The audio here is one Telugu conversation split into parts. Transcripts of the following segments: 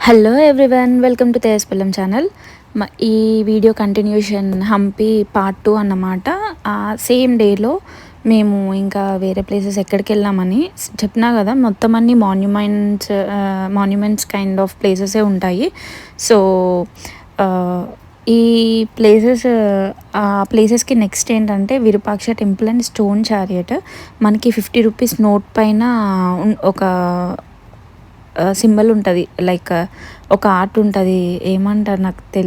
హలో ఎవ్రీవన్, వెల్కమ్ టు తేజస్పల్లం ఛానల్. ఈ వీడియో కంటిన్యూషన్ హంపి పార్ట్ 2 అన్నమాట. సేమ్ డేలో మేము ఇంకా వేరే ప్లేసెస్ ఎక్కడికి వెళ్ళామని చెప్పినా కదా. మొత్తం అన్ని మాన్యుమెంట్స్ కైండ్ ఆఫ్ ప్లేసెసే ఉంటాయి. సో ఈ ప్లేసెస్ ఆ ప్లేసెస్కి నెక్స్ట్ ఏంటంటే Virupaksha temple and stone chariot. మనకి 50 రూపీస్ నోట్ పైన ఒక సింబల్ ఉంటుంది, లైక్ ఒక ఆర్ట్ ఉంటుంది. ఏమంటారు నాకు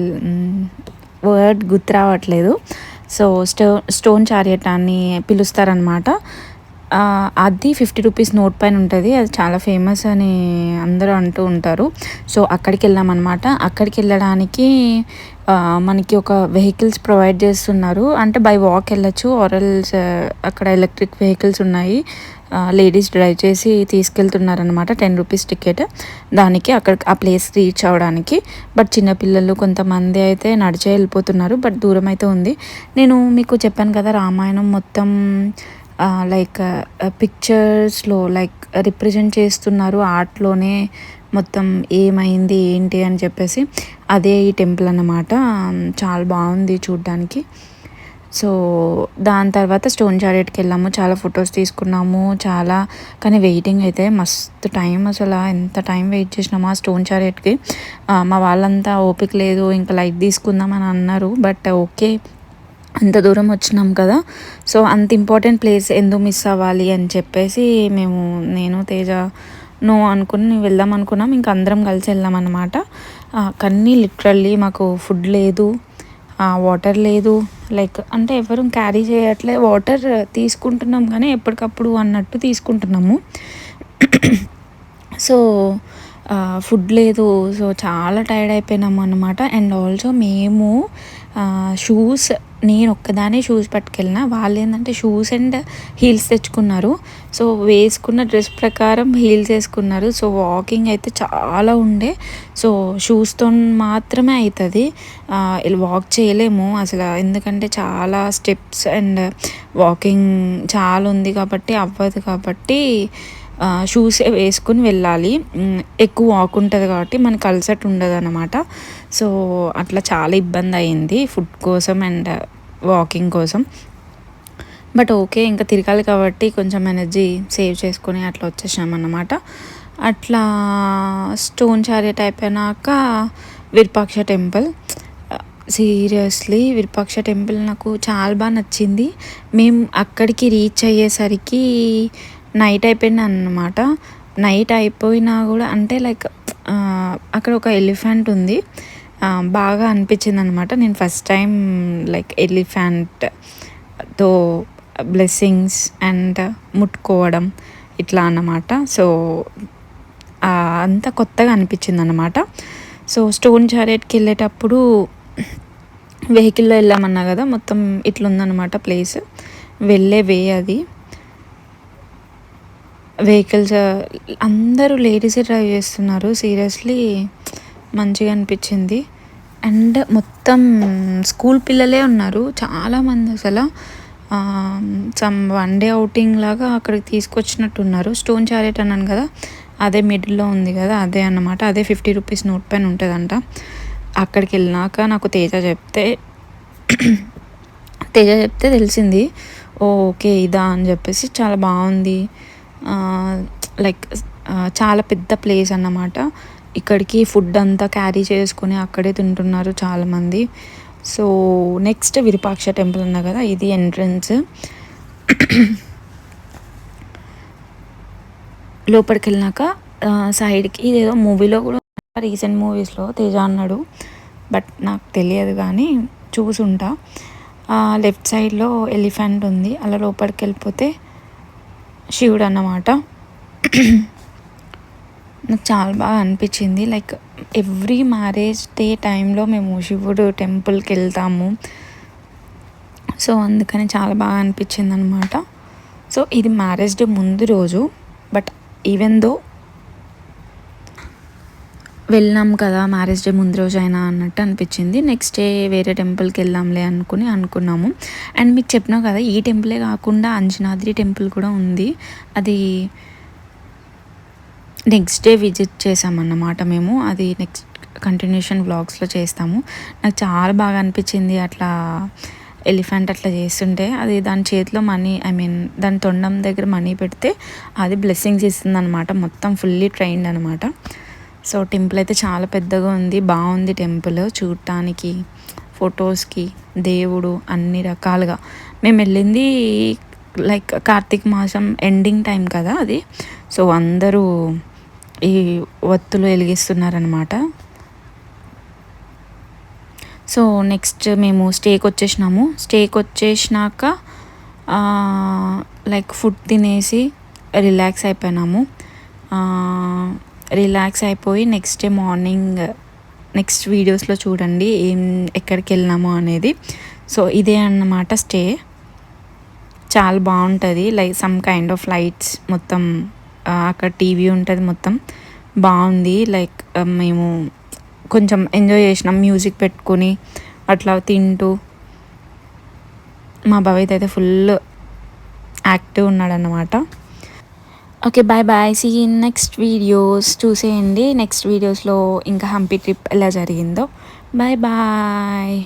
వర్డ్ గుర్తు రావట్లేదు. సో స్టోన్ చారియట్ అని పిలుస్తారనమాట. అది 50 రూపీస్ నోట్ పైన ఉంటుంది. అది చాలా ఫేమస్ అని అందరూ అంటూ ఉంటారు. సో అక్కడికి వెళ్ళామన్నమాట. అక్కడికి వెళ్ళడానికి మనకి ఒక వెహికల్స్ ప్రొవైడ్ చేస్తున్నారు. అంటే బై వాక్ వెళ్ళచ్చు, ఆర్ఎల్స్ అక్కడ ఎలక్ట్రిక్ వెహికల్స్ ఉన్నాయి. లేడీస్ డ్రైవ్ చేసి తీసుకెళ్తున్నారనమాట. 10 రూపీస్ టికెట్ దానికి, అక్కడ ఆ ప్లేస్ రీచ్ అవ్వడానికి. బట్ చిన్నపిల్లలు కొంతమంది అయితే నడిచే వెళ్ళిపోతున్నారు, బట్ దూరం అయితే ఉంది. నేను మీకు చెప్పాను కదా, రామాయణం మొత్తం లైక్ పిక్చర్స్లో లైక్ రిప్రజెంట్ చేస్తున్నారు ఆర్ట్లోనే. మొత్తం ఏమైంది ఏంటి అని చెప్పేసి అదే ఈ టెంపుల్ అన్నమాట. చాలా బాగుంది చూడ్డానికి. సో దాని తర్వాత స్టోన్ చారియట్కి వెళ్ళాము. చాలా ఫొటోస్ తీసుకున్నాము చాలా. కానీ వెయిటింగ్ అయితే మస్తు టైం, అసలు ఎంత టైం వెయిట్ చేసినాము ఆ స్టోన్ చారియట్కి. మా వాళ్ళంతా ఓపిక లేదు, ఇంకా లైట్ తీసుకుందాం అని అన్నారు. బట్ ఓకే, అంత దూరం వచ్చినాం కదా, సో అంత ఇంపార్టెంట్ ప్లేస్ ఎందుకు మిస్ అవ్వాలి అని చెప్పేసి నేను తేజ అనుకుని వెళ్దాం అనుకున్నాం. ఇంకా అందరం కలిసి వెళ్ళామన్నమాట. కానీ లిటరల్లీ మాకు ఫుడ్ లేదు, వాటర్ లేదు. లైక్ అంటే ఎవరు క్యారీ చేయట్లే. వాటర్ తీసుకుంటున్నాం కానీ ఎప్పటికప్పుడు అన్నట్టు తీసుకుంటున్నాము. సో ఫుడ్ లేదు. సో చాలా టైర్డ్ అయిపోయినాము అనమాట. అండ్ ఆల్సో మేము షూస్, నేను ఒక్కదానే షూస్ పట్టుకెళ్ళిన. వాళ్ళు ఏంటంటే షూస్ అండ్ హీల్స్ తెచ్చుకున్నారు. సో వేసుకున్న డ్రెస్ ప్రకారం హీల్స్ వేసుకున్నారు. సో వాకింగ్ అయితే చాలా ఉండే. సో షూస్తో మాత్రమే అవుతుంది, వాక్ చేయలేము అసలు. ఎందుకంటే చాలా స్టెప్స్ అండ్ వాకింగ్ చాలా ఉంది కాబట్టి అవ్వదు. కాబట్టి షూస్ వేసుకుని వెళ్ళాలి. ఎక్కువ వాక్ ఉంటుంది కాబట్టి మనకు అలసట ఉండదు అనమాట. సో అట్లా చాలా ఇబ్బంది అయింది ఫుడ్ కోసం అండ్ వాకింగ్ కోసం. బట్ ఓకే, ఇంకా తిరగాలి కాబట్టి కొంచెం ఎనర్జీ సేవ్ చేసుకొని అట్లా వచ్చేసామన్నమాట. అట్లా స్టోన్ చారియట్ అయిపోయినాక Virupaksha temple. Seriously Virupaksha temple నాకు చాలా బాగా నచ్చింది. మేము అక్కడికి రీచ్ అయ్యేసరికి నైట్ అయిపోయింది అన్నమాట. నైట్ అయిపోయినా కూడా అంటే లైక్ అక్కడ ఒక ఎలిఫెంట్ ఉంది, బాగా అనిపించింది అనమాట. నేను ఫస్ట్ టైం లైక్ ఎలిఫెంట్తో బ్లెస్సింగ్స్ అండ్ ముట్టుకోవడం ఇట్లా అన్నమాట. సో అంతా కొత్తగా అనిపించింది అనమాట. సో స్టోన్ చారియట్కి వెళ్ళేటప్పుడు వెహికల్లో వెళ్ళామన్నా కదా, మొత్తం ఇట్లుందనమాట ప్లేస్, వెళ్ళే వే అది. వెహికల్స్ అందరూ లేడీసే డ్రైవ్ చేస్తున్నారు. సీరియస్లీ మంచిగా అనిపించింది. అండ్ మొత్తం స్కూల్ పిల్లలే ఉన్నారు చాలామంది. అసలు సమ్ వన్ డే అవుటింగ్ లాగా అక్కడికి తీసుకొచ్చినట్టున్నారు. స్టోన్ చారియట్ అన్నాను కదా, అదే మిడిల్లో ఉంది కదా, అదే అన్నమాట. అదే 50 రూపీస్ నోట్ పైన ఉంటుందంట. అక్కడికి వెళ్ళినాక నాకు తేజ చెప్తే తెలిసింది. ఓకే ఇదా అని చెప్పేసి. చాలా బాగుంది, లైక్ చాలా పెద్ద ప్లేస్ అన్నమాట. ఇక్కడికి ఫుడ్ అంతా క్యారీ చేసుకొని అక్కడే తింటున్నారు చాలామంది. సో నెక్స్ట్ విరూపాక్ష టెంపుల్ అన్నా కదా, ఇది ఎంట్రన్స్. లోపలికి వెళ్ళినాక సైడ్కి ఇదేదో మూవీలో కూడా, రీసెంట్ మూవీస్లో తేజ అన్నాడు, బట్ నాకు తెలియదు కానీ చూసుంటా. లెఫ్ట్ సైడ్లో ఎలిఫెంట్ ఉంది. అలా లోపలికి వెళ్ళిపోతే శివుడు అన్నమాట. నాకు చాలా బాగా అనిపించింది. లైక్ ఎవ్రీ మ్యారేజ్ డే టైంలో మేము శివుడు టెంపుల్కి వెళ్తాము. సో అందుకని చాలా బాగా అనిపించింది అనమాట. సో ఇది మ్యారేజ్ డే ముందు రోజు, బట్ ఈవెన్ దో వెళ్ళాం కదా మ్యారేజ్ డే ముందు రోజు అయినా అన్నట్టు అనిపించింది. నెక్స్ట్ డే వేరే టెంపుల్కి వెళ్దాంలే అనుకున్నాము. అండ్ మీకు చెప్పినా కదా, ఈ టెంపులే కాకుండా అంజనాద్రి టెంపుల్ కూడా ఉంది. అది నెక్స్ట్ డే విజిట్ చేసామన్నమాట మేము. అది నెక్స్ట్ కంటిన్యూషన్ వ్లాగ్స్లో చేస్తాము. నాకు చాలా బాగా అనిపించింది అట్లా ఎలిఫెంట్ అట్లా చేస్తుంటే. అది దాని చేతిలో మనీ, ఐ మీన్ దాని తొండం దగ్గర మనీ పెడితే అది బ్లెస్సింగ్స్ ఇస్తుంది అనమాట. మొత్తం ఫుల్లీ ట్రైన్డ్ అనమాట. సో టెంపుల్ అయితే చాలా పెద్దగా ఉంది, బాగుంది టెంపుల్ చూడటానికి, ఫొటోస్కి, దేవుడు అన్ని రకాలుగా. మేము వెళ్ళింది లైక్ కార్తీక మాసం ఎండింగ్ టైం కదా అది. సో అందరూ ఈ ఒత్తులు వెలిగిస్తున్నారనమాట. సో నెక్స్ట్ మేము స్టేకి వచ్చేసినాక లైక్ ఫుడ్ తినేసి రిలాక్స్ అయిపోయినాము. రిలాక్స్ అయిపోయి నెక్స్ట్ డే మార్నింగ్ నెక్స్ట్ వీడియోస్లో చూడండి ఎక్కడికి వెళ్ళినాము అనేది. సో ఇదే అన్నమాట స్టే. చాలా బాగుంటుంది, like some kind of lights మొత్తం, అక్కడ టీవీ ఉంటుంది, మొత్తం బాగుంది. లైక్ మేము కొంచెం ఎంజాయ్ చేసినాం మ్యూజిక్ పెట్టుకొని అట్లా తింటూ. మా భవిత్ అయితే ఫుల్ యాక్టివ్ ఉన్నాడన్నమాట. Okay, bye bye, see in next videos. చూసేయండి నెక్స్ట్ వీడియోస్లో ఇంకా హంపి ట్రిప్ ఎలా జరిగిందో. Bye bye.